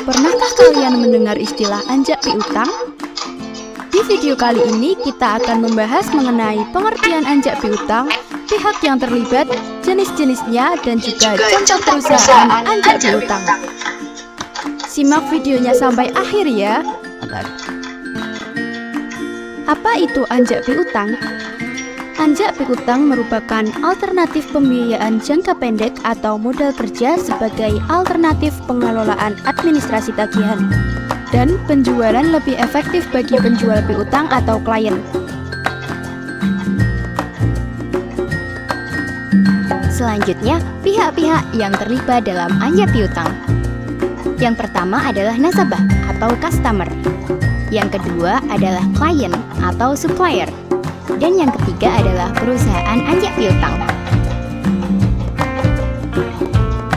Pernahkah kalian mendengar istilah anjak piutang? Di video kali ini kita akan membahas mengenai pengertian anjak piutang, pihak yang terlibat, jenis-jenisnya, dan juga contoh perusahaan anjak piutang. Simak videonya sampai akhir ya. Apa itu anjak piutang? Anjak piutang merupakan alternatif pembiayaan jangka pendek atau modal kerja sebagai alternatif pengelolaan administrasi tagihan dan penjualan lebih efektif bagi penjual piutang atau klien. Selanjutnya, pihak-pihak yang terlibat dalam anjak piutang. Yang pertama adalah nasabah atau customer. Yang kedua adalah klien atau supplier. Dan yang ketiga adalah perusahaan anjak piutang.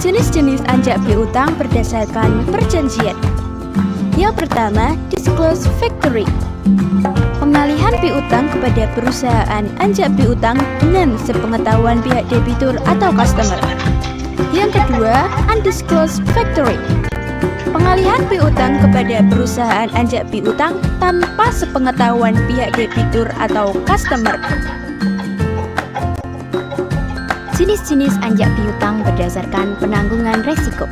Jenis-jenis anjak piutang berdasarkan perjanjian. Yang pertama, disclose factoring. Pengalihan piutang kepada perusahaan anjak piutang dengan sepengetahuan pihak debitur atau customer. Yang kedua, undisclosed factoring. Pengalihan piutang kepada perusahaan anjak piutang tanpa sepengetahuan pihak debitur atau customer. Jenis-jenis anjak piutang berdasarkan penanggungan resiko.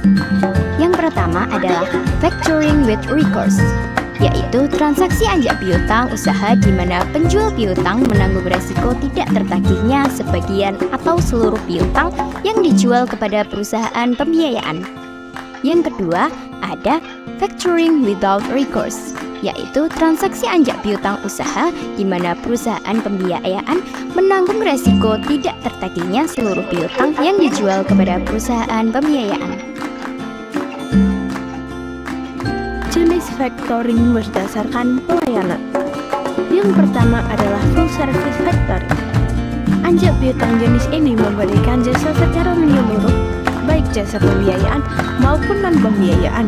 Yang pertama adalah factoring with recourse, yaitu transaksi anjak piutang usaha di mana penjual piutang menanggung resiko tidak tertagihnya sebagian atau seluruh piutang yang dijual kepada perusahaan pembiayaan. Yang kedua, ada factoring without recourse, yaitu transaksi anjak piutang usaha di mana perusahaan pembiayaan menanggung resiko tidak tertagihnya seluruh piutang yang dijual kepada perusahaan pembiayaan. Jenis factoring berdasarkan pelayanan. Yang pertama adalah full service factoring. Anjak piutang jenis ini memberikan jasa secara menyeluruh, baik jasa pembiayaan maupun non-pembiayaan.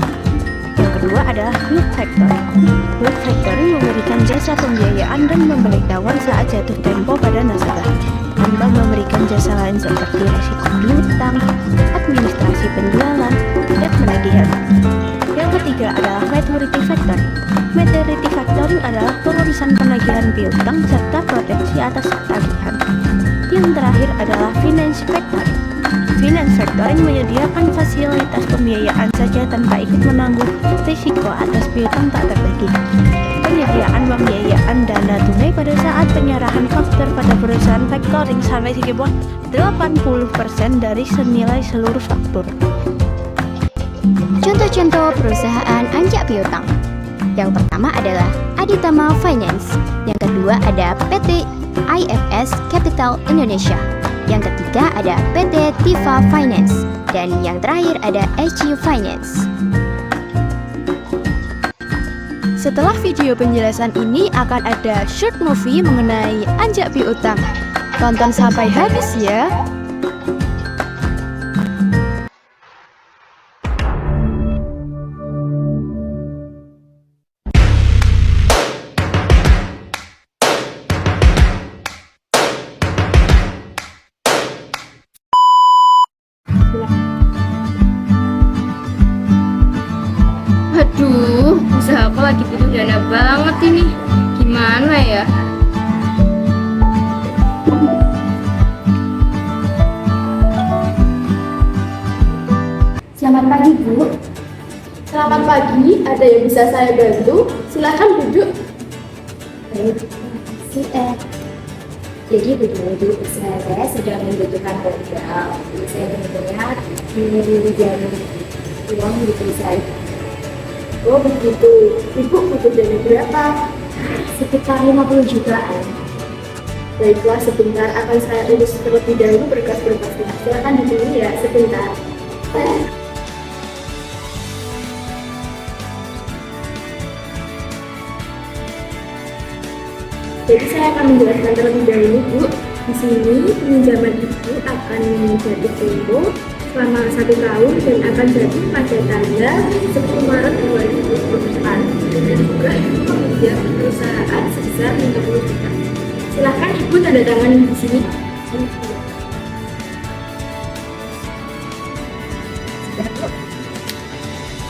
Yang kedua adalah loop factoring. Loop factoring memberikan jasa pembiayaan dan pemberitahuan saat jatuh tempo pada nasabah, tanpa memberikan jasa lain seperti resiko piutang, administrasi penjualan, dan penagihan. Yang ketiga adalah maturity factoring. Maturity factoring adalah pengurusan penagihan piutang serta proteksi atas tagihan. Yang terakhir adalah finance factoring. Finance factoring menyediakan fasilitas pembiayaan saja tanpa ikut menanggung risiko atas piutang tak tertagih. Penyediaan pembiayaan dana tunai pada saat penyerahan faktur pada perusahaan factoring sampai sekitar 80% dari senilai seluruh faktur. Contoh-contoh perusahaan anjak piutang. Yang pertama adalah Aditama Finance. Yang kedua ada PT IFS Capital Indonesia. Yang ketiga ada PT Tifa Finance. Dan yang terakhir ada SG Finance. Setelah video penjelasan ini akan ada short movie mengenai anjak piutang. Tonton sampai habis ya. Aduh, usaha aku lagi butuh dana banget ini. Gimana ya? Selamat pagi, Bu. Selamat pagi, ada yang bisa saya bantu? Silakan duduk. Baik, jadi begini, Bu, saya sedang membutuhkan modal. Saya benar-benar meminjam uang di perusahaan. Oh begitu, Ibu butuh dana berapa? Sekitar 50 jutaan. Baiklah, sebentar akan saya urus terlebih dahulu berkas-berkasnya. Silakan ditunggu ya, sebentar. Jadi saya akan menjelaskan terlebih dahulu, Bu. Di sini pinjaman Ibu akan jatuh tempo selama 1 tahun dan akan jatuh pada tanggal 10 Maret 2024. Dan juga Ibu meminjam perusahaan sebesar 50 juta. Silakan Ibu tanda tangan di sini.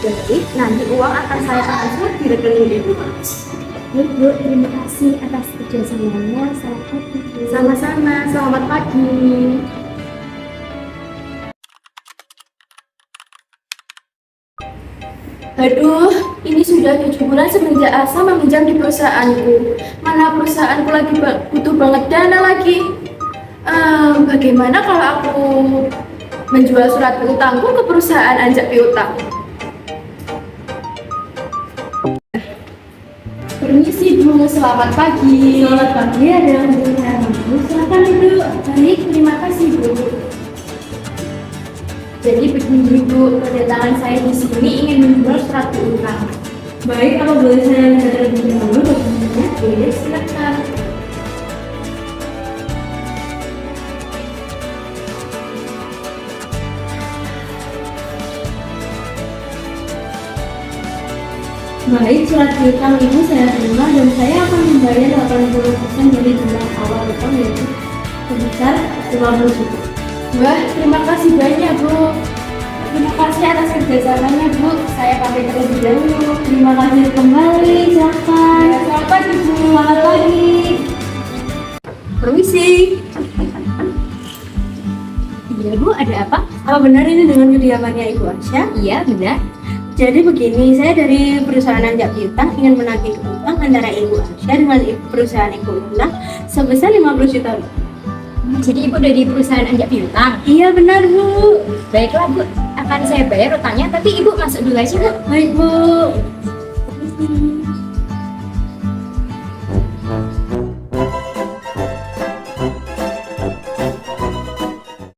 baik, nanti uang akan saya transfer di rekening Ibu. Baik Bu, terima kasih atas kerjasamanya. Selamat pagi. Sama-sama, selamat pagi. Aduh, ini sudah 7 bulan semenjak Asa meminjam di perusahaanku. Mana perusahaanku lagi butuh banget dana lagi. Bagaimana kalau aku menjual surat piutangku ke perusahaan Anjak Piutang? Permisi Bu, selamat pagi. Selamat pagi, ada yang bertanya Bu. Silakan duduk. Baik, terima kasih Bu. Jadi begini Bu, kedatangan saya di sini ingin menjual surat piutang. Baik, apa boleh saya lihat terlebih dahulu dokumennya? Boleh, silakan. Baik, surat piutang Ibu saya terima dan saya akan membayar 80% dari jumlah awal utang yaitu sebesar 50 juta. Wah, terima kasih banyak Bu. Terima kasih atas kerjasamanya Bu. Saya pamit terlebih dahulu. Terima kasih kembali, silakan. Ya, selamat pagi Bu. Selamat pagi. Permisi. Iya Bu, ada apa? Apa benar ini dengan kediamannya Ibu Asya? Iya benar. Jadi begini, saya dari perusahaan Anjak Piutang ingin menagih utang antara Ibu Asya dengan perusahaan Ibu Luna sebesar 50 juta. Jadi Ibu dari perusahaan Anjak Piutang. Iya benar Bu. Baiklah Bu, akan saya bayar utangnya, tapi Ibu masuk dulu aja Bu. Baik Bu.